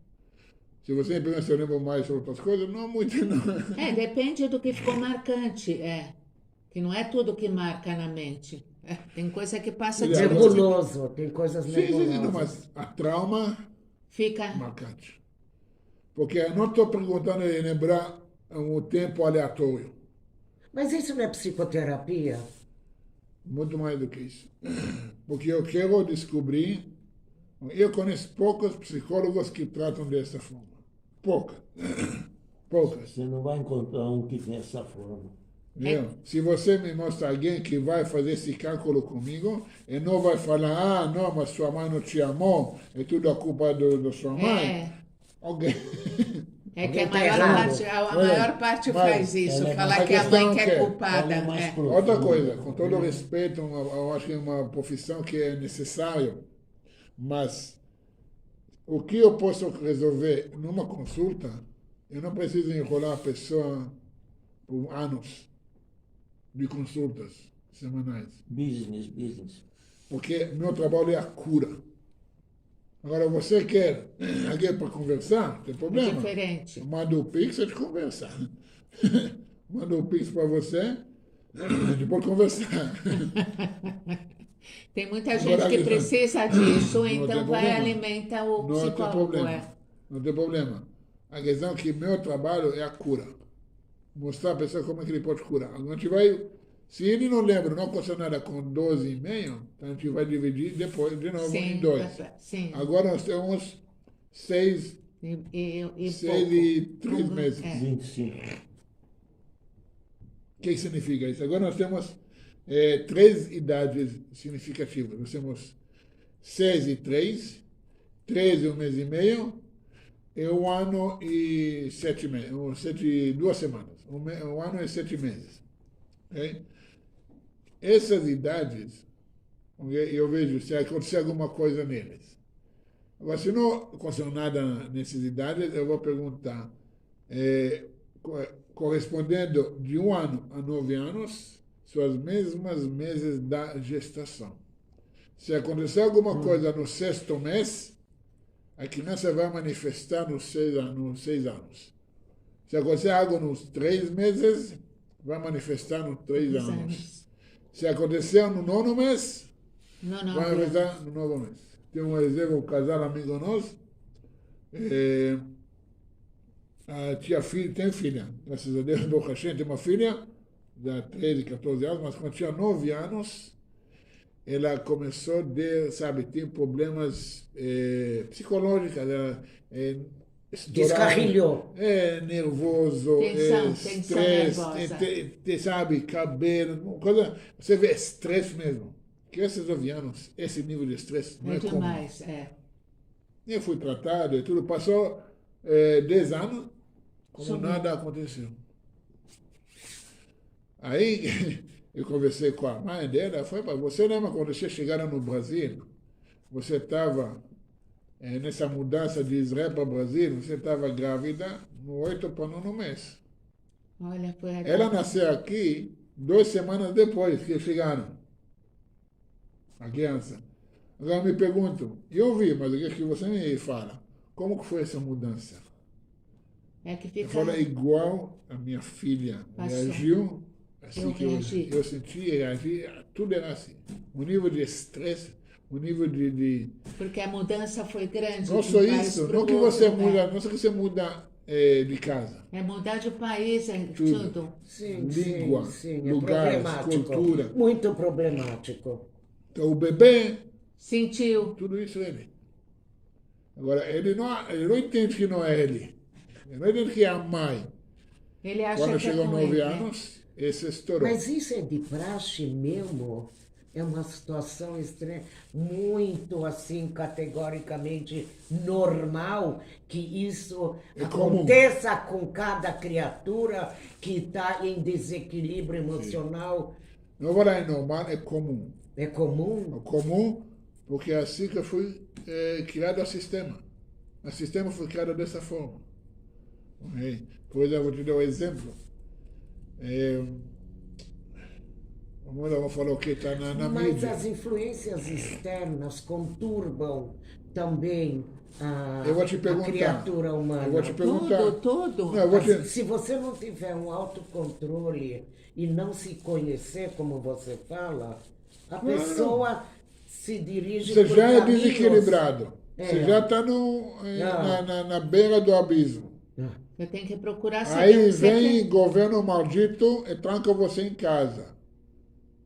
Se você me pergunta se eu lembro mais sobre outras coisas, não muito não. Depende do que ficou marcante, que não é tudo que marca na mente. Tem coisa que passa Nebuloso, tem coisas Sim, nebulosas. não, mas a trauma fica. marcante. Porque eu não estou perguntando de lembrar um tempo aleatório. Mas isso não é psicoterapia? Muito mais do que isso. Porque eu quero descobrir. Eu conheço poucos psicólogos que tratam dessa forma. Poucas. Você não vai encontrar um que tem essa forma. Se você me mostra alguém que vai fazer esse cálculo comigo e não vai falar, não, mas sua mãe não te amou, é tudo a culpa da sua mãe. Ok. É que a Alguém tá maior errado. parte, a maior parte faz isso, falar a que a mãe questão que é é culpada. Ela é mais profunda. Outra coisa, com todo respeito, eu acho que é uma profissão que é necessário, mas o que eu posso resolver numa consulta, eu não preciso enrolar a pessoa por anos de consultas semanais. Business. Porque meu trabalho é a cura. Agora, você quer alguém para conversar? Não tem problema. Diferente. Manda o Pix, a gente conversa. Manda o Pix para você, a gente pode conversar. Tem muita gente que precisa disso, então vai alimentar o Não tem psicólogo. problema. Não tem problema. A questão é que meu trabalho é a cura. Mostrar a pessoa como é que ele pode curar. A gente vai, se ele não lembra, não aconteceu nada com 12,5, então a gente vai dividir depois de novo em 2. Sim. Agora nós temos 6 e 3 meses. 25. O que significa isso? Agora nós temos 3 idades significativas. Nós temos 6 e 3, 13 um mês e meio, e 1 ano e 7 meses, 2 semanas. 1 ano e 7 meses. Okay? Essas idades, okay, eu vejo se acontecer alguma coisa neles. Agora, se não aconteceu nada nessas idades, eu vou perguntar, correspondendo de 1 ano a 9 anos, são os mesmos meses da gestação. Se acontecer alguma coisa no 6º mês, a criança vai manifestar nos 6 anos. Se acontecer algo nos 3 meses, vai manifestar nos 3 anos. Se acontecer no 9º mês, vai manifestar no 9º mês. Tem um exemplo, um casal amigo nosso, A tia filha, tem filha, graças a Deus, Baruch Hashem, tem uma filha de 13, 14 anos, mas quando tinha 9 anos, ela começou a ter, sabe, tem problemas psicológicos, ela Descarrilhou. nervoso, Tensão estresse, nervosa. sabe, cabelo, coisa, você vê estresse mesmo. Crianças de 9 anos, esse nível de estresse não É é comum. demais, é. Eu fui tratado e tudo, passou 10 anos, como Sumiu. nada aconteceu. Aí eu conversei com a mãe dela, foi para você lembra quando vocês chegaram no Brasil, você estava nessa mudança de Israel para o Brasil, você estava grávida no 8 para o 9 mês. Olha, foi a Ela nasceu aqui 2 semanas depois que chegaram, a criança. Agora me pergunto, eu vi, mas o que você me fala? Como que foi essa mudança? É que Eu fica. falo igual a minha filha Passou. reagiu, assim Eu que reagi. eu senti, reagi, tudo era assim. O nível de estresse, o nível de Porque a mudança foi grande. não de só um país isso, pro não que você outro, muda, né? não só que você muda de casa. É mudar de país, é Tudo. tudo. Sim, Língua, sim, é lugares, problemático. cultura. Muito problemático. Então o bebê, Sentiu. tudo isso é ele. Agora, ele não entende que não é ele. Ele não entende que é a mãe. Ele acha Quando que é chegou com 9 ele, né? anos, esse estourou. Mas isso é de praxe mesmo? É uma situação estranha, muito assim, categoricamente normal, que isso É comum. aconteça com cada criatura que está em desequilíbrio emocional. Não vou lá, é normal, é comum. É comum? É comum porque é assim que foi criado o sistema. O sistema foi criado dessa forma. Ok? Por exemplo, vou te dar um exemplo. Vamos falar o que está na Mas mídia. as influências externas conturbam também Eu vou te a perguntar. criatura humana. Eu vou te perguntar. Tudo. Não, eu vou te... Se você não tiver um autocontrole e não se conhecer, como você fala, a Não. pessoa se dirige Você por já é caminhos- desequilibrado. Você É. já está na beira do abismo. Você tem que procurar saber o Aí que você vem quer. governo maldito e tranca você em casa.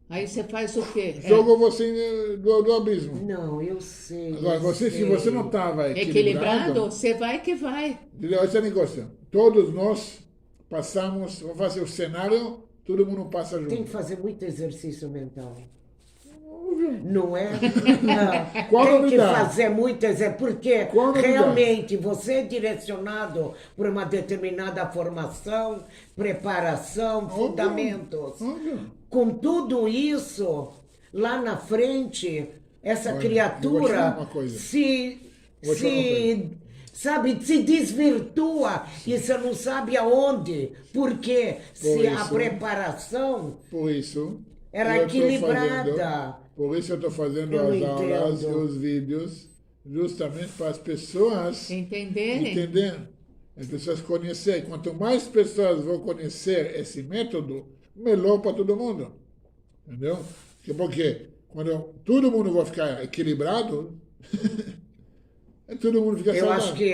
Aí você faz o quê? Joga você do abismo. Não, eu sei. Agora, eu se sei. você não estava Equilibrado, você vai que vai. entendeu? Esse é o negócio. Todos nós passamos, vamos fazer o cenário, todo mundo passa junto. Tem que fazer muito exercício mental. Óbvio. Não é? Não. Qual Tem que novidade? fazer muito exercício, porque Qual novidade? realmente você é direcionado por uma determinada formação, preparação, Óbvio. fundamentos. Óbvio. Com tudo isso, lá na frente, essa Olha, eu vou te criatura falar uma coisa. Vou te falar uma sabe, se desvirtua e você não sabe aonde, porque se a isso. preparação Por isso, era eu tô equilibrada. por isso eu estou fazendo Eu as não aulas e entendo. os vídeos, justamente para as pessoas Entenderem? entender, as pessoas conhecerem. Quanto mais pessoas vão conhecer esse método, melhor para todo mundo. Entendeu? Porque quando todo mundo vai ficar equilibrado, todo mundo fica Eu saudável. acho que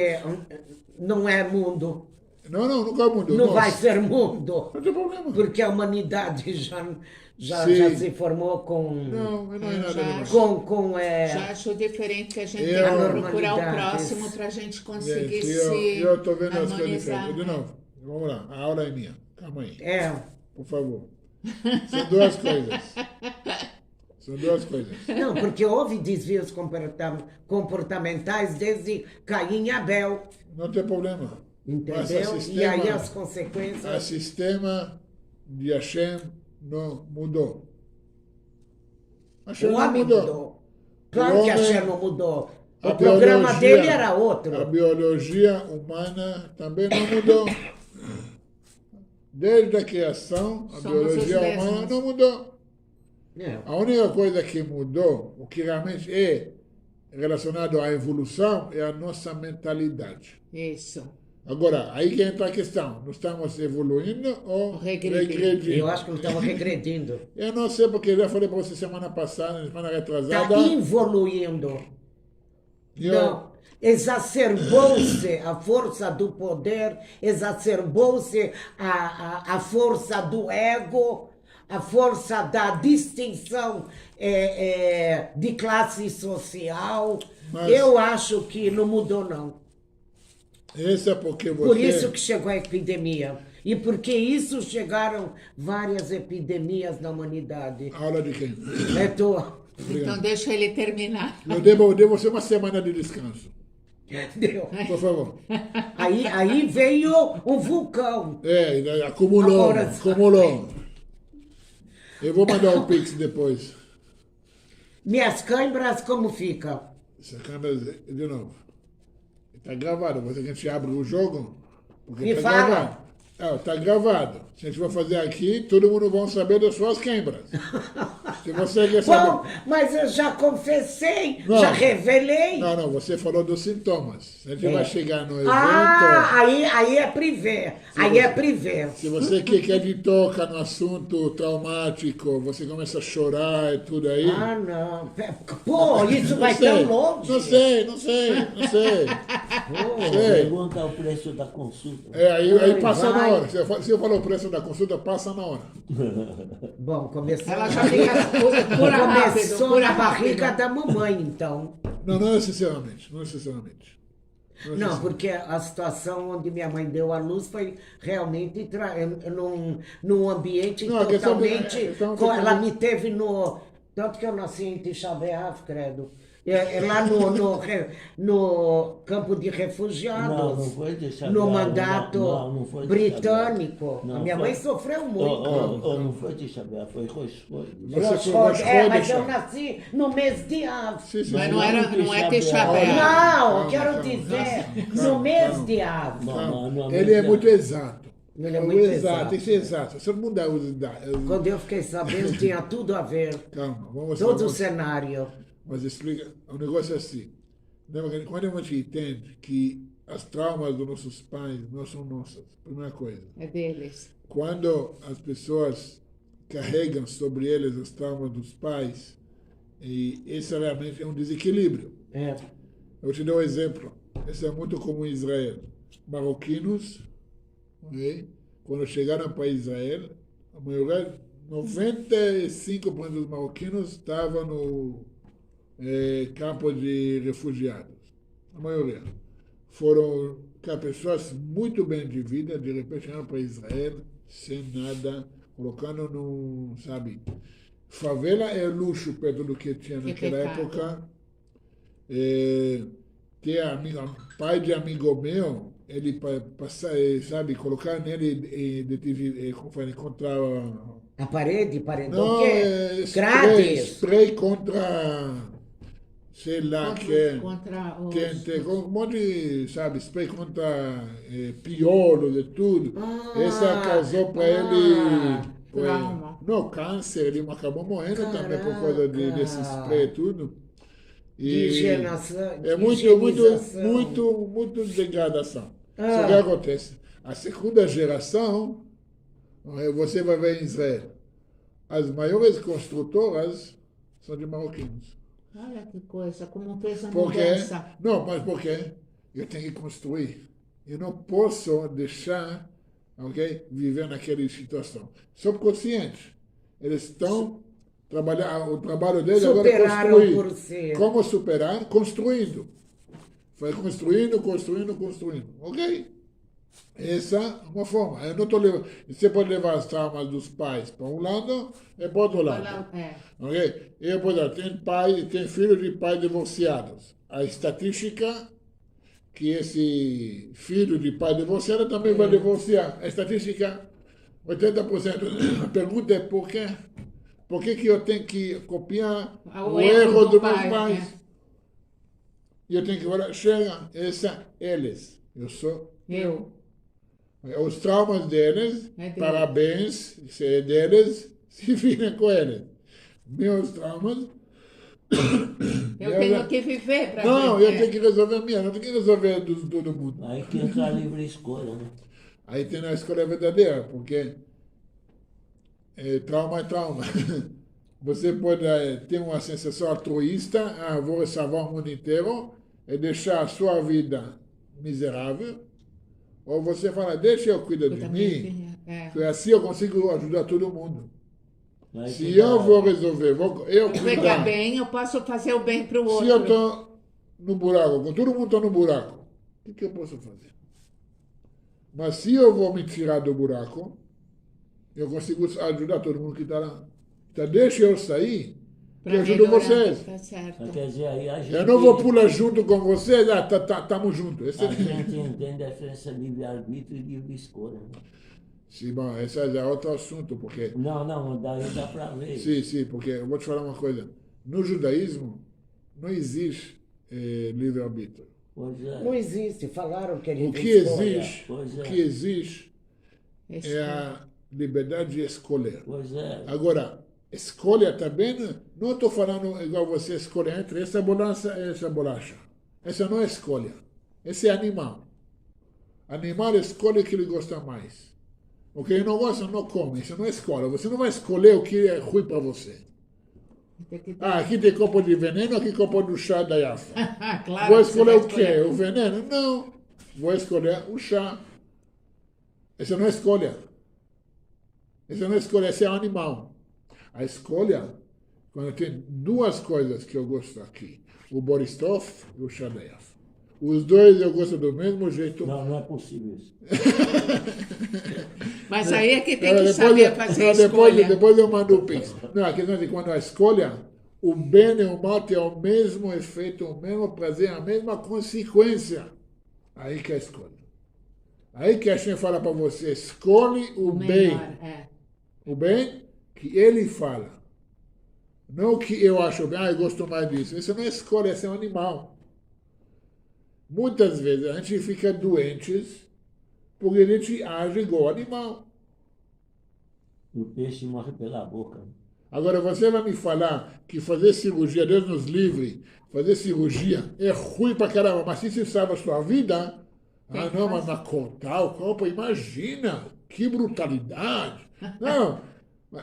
não é mundo, Não, nunca mudou. não Nossa, vai ser mundo, não tem problema. porque a humanidade já Sim. se formou com... Não é nada Já demais. com Já acho diferente que a gente Eu- tem que procurar o Normalidades. próximo para a gente conseguir Gente, se eu estou vendo as coisas harmonizar. diferentes. De novo, vamos lá, a aula é minha. Calma aí, é, por favor. São duas coisas. São duas coisas. não, porque houve desvios comportamentais desde Caim e Abel, Não tem problema. Mas entendeu? E aí as o consequências... sistema de Hashem não mudou. Hashem O não homem mudou. mudou. Claro O que a homem- Shem não mudou. A O programa biologia- dele era A outro. biologia humana também não mudou. Desde a criação, a Somos biologia os humana mesmos. não mudou. É. A única coisa que mudou, o que realmente é relacionado à evolução, é a nossa mentalidade. Isso. Agora, aí que entra a questão. Nós estamos evoluindo ou Regredindo. regredindo? Eu acho que ele estava regredindo. Eu não sei, porque eu já falei para você semana passada, semana Está retrasada. evoluindo. Não. Exacerbou-se a força do poder, exacerbou-se a força do ego, a força da distinção de classe social. Mas- Eu acho que não mudou, não. Isso é porque você... Por isso que chegou a epidemia. E porque isso chegaram várias epidemias na humanidade. Aula de quem? É tua. Então deixa ele terminar. Eu devo você uma semana de descanso. Deu. Por favor. Aí veio o vulcão. Acumulou, Agora- acumulou. Eu vou mandar o Pix depois. Minhas câimbras, como fica? Essa câmera, de novo. Está gravado. Você que a gente abre o jogo? Porque Me tá fala. gravado. Está gravado. Se a gente for fazer aqui, todo mundo vai saber das suas câimbras. Se você quer saber... Bom, mas eu já confessei, Não. já revelei. Não, você falou dos sintomas. A gente vai chegar no evento... Aí é privê. Aí é privê. Se você quer de toca no assunto traumático, você começa a chorar e tudo aí... Ah, não. Pô, isso vai sei, tão longe. Não sei. Pergunta o preço da consulta. Aí passa na vai. hora. Se eu falar o preço da consulta, passa na hora. Bom, começou, Ela já fica pura rápido, começou pura na barriga rápido. da mamãe, então. Não necessariamente. Não necessariamente. Não, porque a situação onde minha mãe deu à luz foi realmente num ambiente Não, a questão totalmente... Ela de- me teve no... Tanto que eu nasci em Tisha B'Av, credo. Lá no campo de refugiados. Não foi Tisha No B'Av, mandato não foi Tisha britânico. B'Av. A Não, minha foi- mãe sofreu muito. Não foi Tisha B'Av, foi Rosh Você Rosh foi mas eu Chodesh. nasci no mês de Av. Sim. Mas não é Tisha B'Av. B'Av. Não, eu quero calma, dizer, calma, no mês calma. de Av. Não, Ele é muito exato. Ele é muito exato. Tem que ser exato. Se mudar os dados... Quando eu fiquei sabendo, tinha tudo a ver. Calma, vamos Todo o cenário. Mas explica, o negócio é assim. Quando a gente entende que as traumas dos nossos pais não são nossas, primeira coisa. É deles. Quando as pessoas carregam sobre eles os traumas dos pais, e esse realmente é um desequilíbrio. É. Eu te dou um exemplo. Isso é muito comum em Israel. Marroquinos, ok? Quando chegaram para Israel, a maioria, 95% dos marroquinos estavam no campo de refugiados. A maioria. Foram pessoas muito bem de vida, de repente chegaram para Israel, sem nada, colocando no, sabe... Favela é luxo perto do que tinha naquela pecado. época. Pai de amigo meu, ele sabe, colocar nele contra... A parede Não, o quê? Grátis. spray contra, sei lá, Contra os... tem um monte de, sabe, spray contra piolhos e tudo. Essa causou para ele... trauma. Não, câncer, ele acabou morrendo também por causa desse spray e tudo. E é muito degradação. Só que acontece? A segunda geração, você vai ver em Israel, as maiores construtoras são de marroquinos. Olha que coisa, como fez a Por quê? mudança. Não, mas por quê? Eu tenho que construir. Eu não posso deixar, ok, viver naquela situação. Subconsciente. Eles estão trabalhando, o trabalho deles agora é Superaram construir. por si. Como superar? Construindo. Foi construindo. Ok? Essa é uma forma. Eu não tô levando, você pode levar as traumas dos pais para um lado e para o outro lado. É. Ok? Eu, por exemplo, tem filhos de pais divorciados. A estatística que esse filho de pai divorciado também vai divorciar. A estatística, 80%. A pergunta é por quê? Por que eu tenho que copiar o erro dos meus pais? E eu tenho que olhar, chega, eles. Eu sou. Os traumas deles, parabéns, se é deles, se virem com eles. Meus traumas. Eu tenho que viver para Não, ver. eu tenho que resolver a minha, não tenho que resolver de todo mundo. Aí que entra a livre escolha, né? Aí tem a escolha verdadeira, porque trauma é trauma. Você pode ter uma sensação altruísta, vou salvar o mundo inteiro, é deixar a sua vida miserável, ou você fala, deixa eu cuidar de mim, que assim eu consigo ajudar todo mundo. Mas Se eu vou resolver, eu Pegar cuidar. bem, eu posso fazer o bem para o outro. Se eu estou no buraco, quando todo mundo está no buraco, o que eu posso fazer? Mas se eu vou me tirar do buraco, eu consigo ajudar todo mundo que está lá. Então deixa eu sair, que Pra eu ajudo melhorar, vocês. Tá certo. quer dizer, aí a gente, Eu não vou pular junto com vocês, estamos juntos. Esse a gente entende a diferença de livre-arbítrio e livre-escolha. Né? Sim, bom, esse é outro assunto, porque... Não, daí dá para ver. Sim, porque eu vou te falar uma coisa. No judaísmo, não existe livre-arbítrio. Pois é. Não existe, falaram que ele O tem que escolha. existe, Pois é. o que existe Esse é a liberdade de escolher. Pois é. Agora, escolha também, não estou falando igual você escolhe entre essa bolacha e essa bolacha. Essa não é escolha. Esse é animal. Animal escolhe o que ele gosta mais. O que ele não gosta, não come. Isso não é escolha. Você não vai escolher o que é ruim para você. Tem que ter- Ah, aqui tem copo de veneno, aqui copo do chá da Yafa. Claro, Vou você escolher vai o quê? O veneno? Não. Vou escolher o chá. Essa não é escolha. Essa não é escolha, esse é um animal. A escolha, quando tem duas coisas que eu gosto aqui. O Boristov e o chá da Yafa. Os dois eu gosto do mesmo jeito. Não é possível isso. Mas aí é que tem Não, que saber fazer a escolha. depois eu mando o pix. Não, a questão é que quando a escolha, o bem e o mal têm o mesmo efeito, o mesmo prazer, a mesma consequência. Aí que é a escolha. Aí que a gente fala para você, escolhe o bem. Melhor, é. O bem que ele fala. Não o que eu acho bem, eu gosto mais disso. Isso não é escolha, isso é um animal. Muitas vezes a gente fica doentes porque a gente age igual animal. O peixe morre pela boca. Agora você vai me falar que fazer cirurgia, Deus nos livre, fazer cirurgia é ruim pra caramba, mas se você salva a sua vida, não, mas cortar o corpo, imagina, que brutalidade. Não,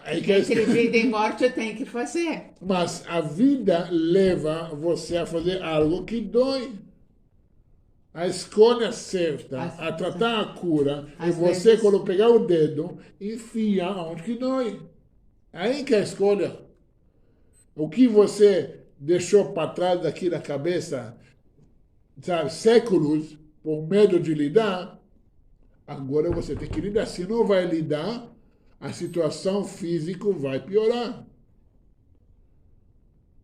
aí que Entre vida e morte tem que fazer. mas a vida leva você a fazer algo que dói. A escolha certa, a tratar a cura, é às você, vezes- quando pegar o dedo, enfiar onde que dói. Aí que é a escolha. O que você deixou para trás daqui da cabeça, sabe, séculos, por medo de lidar, agora você tem que lidar. Se não vai lidar, a situação física vai piorar.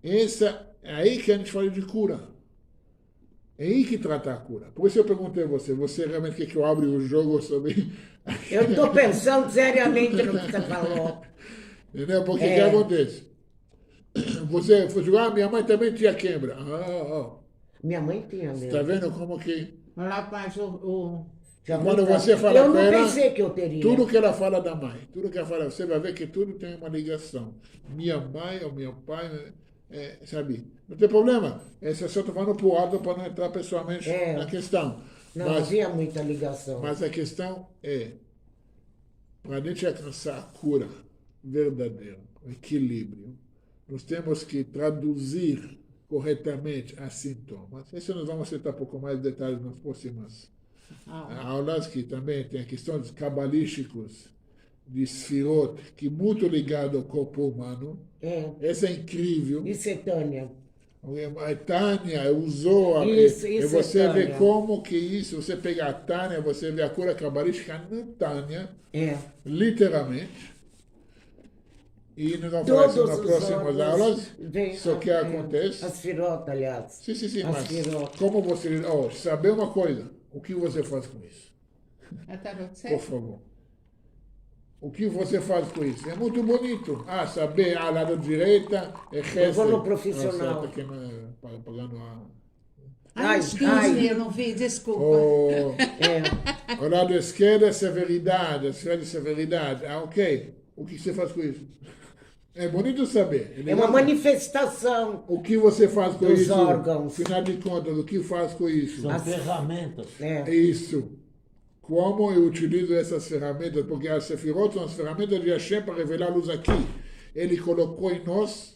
Essa, é aí que a gente fala de cura. É aí que trata a cura. Por isso eu perguntei a você realmente quer que eu abra o jogo sobre... Eu estou pensando seriamente no que você falou. Entendeu? Porque o que acontece? Você foi jogar, minha mãe também tinha quebra. Minha mãe tinha mesmo. Tá vendo como que... Lá faz o... Já Quando muita- você fala eu com não ela, pensei que eu teria. tudo que ela fala da mãe, tudo que ela fala, você vai ver que tudo tem uma ligação. Minha mãe ou meu pai, sabe? Não tem problema. Essa só estou falando pro alto para não entrar pessoalmente na questão. Não Mas, havia muita ligação. mas a questão é, para a gente alcançar a cura verdadeira, o equilíbrio, nós temos que traduzir corretamente as sintomas. Isso nós vamos citar um pouco mais de detalhes nas próximas aulas, que também tem a questão dos cabalísticos, de Sfirot, que é muito ligado ao corpo humano. Essa é incrível. Isso é Tânia. A Tânia usou, Isso e é você vê Tânia. como que isso, você pega a Tânia, você vê a cura cabalística na Tânia, literalmente. E nós vamos falar isso Todos nas os próximas órgãos aulas. vêm- Só que acontece. As firotas, aliás. Sim, As mas firotas. como você... saber uma coisa, o que você faz com isso? Até você? Por favor. O que você faz com isso? É muito bonito. Saber, lado direita é Eu vou no Chesed. profissional. Tá aqui, pagando a... Ai, esqueci, eu não vi, desculpa. O lado esquerdo é severidade, a esquerda é severidade. Ok. O que você faz com isso? É bonito saber. É uma manifestação. O que você faz com Dos isso? órgãos. Afinal de contas, o que faz com isso? São ferramentas. Isso. Como eu utilizo essas ferramentas? Porque as sefirot são as ferramentas de Hashem para revelar a luz aqui. Ele colocou em nós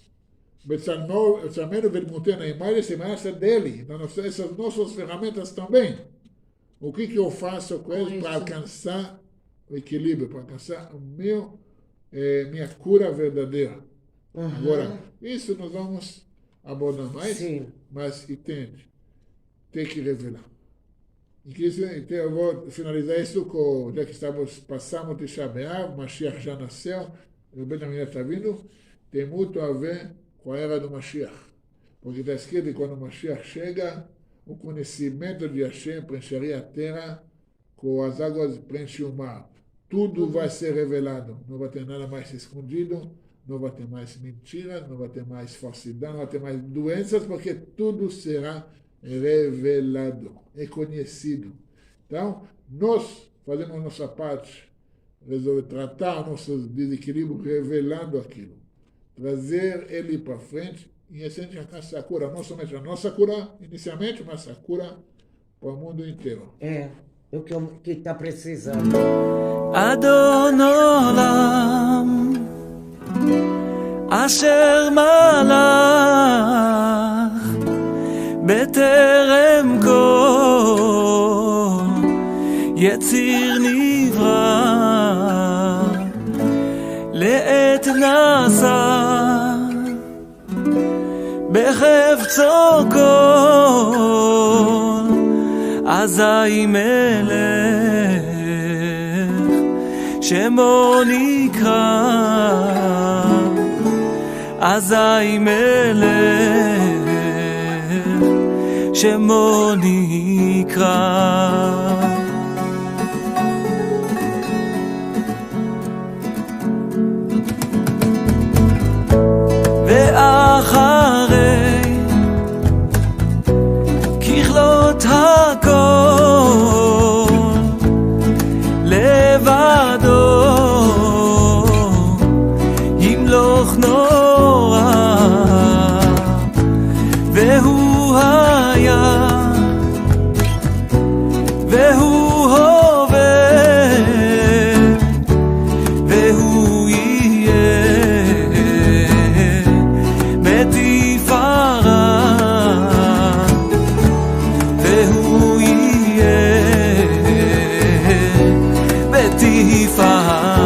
Betsalmeno Vedmuteu na imagem e semelhança dele. Então, essas nossas ferramentas também. O que eu faço com eles para alcançar o equilíbrio, para alcançar minha cura verdadeira. Agora, isso nós vamos abordar mais, mas entende, tem que revelar. Então eu vou finalizar isso com, já que passamos de Tisha B'Av, Mashiach já nasceu, o Ben Aminah está vindo, tem muito a ver com a era do Mashiach. Porque está escrito que quando o Mashiach chega, o conhecimento de Hashem preencheria a terra, com as águas preenchem o mar. Tudo vai ser revelado, não vai ter nada mais escondido, não vai ter mais mentiras, não vai ter mais falsidade, não vai ter mais doenças, porque tudo será revelado, é conhecido. Então, nós fazemos nossa parte, resolver tratar nossos desequilíbrios, revelando aquilo, trazer ele para frente, e assim alcançar a cura, não somente a nossa cura inicialmente, mas a cura para o mundo inteiro. É o que está precisando. אדון עולם אשר מלך בטרם כל יציר נברא לעת נעשה בחפצו כל אזי מלך שמו נקרא אזי מלך שמו נקרא ואחרי ככלות הכל לבדו ימלוך נורא והוא היה והוא הווה והוא יהיה בתפארה והוא יהיה בתפארה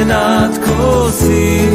מנת כוסי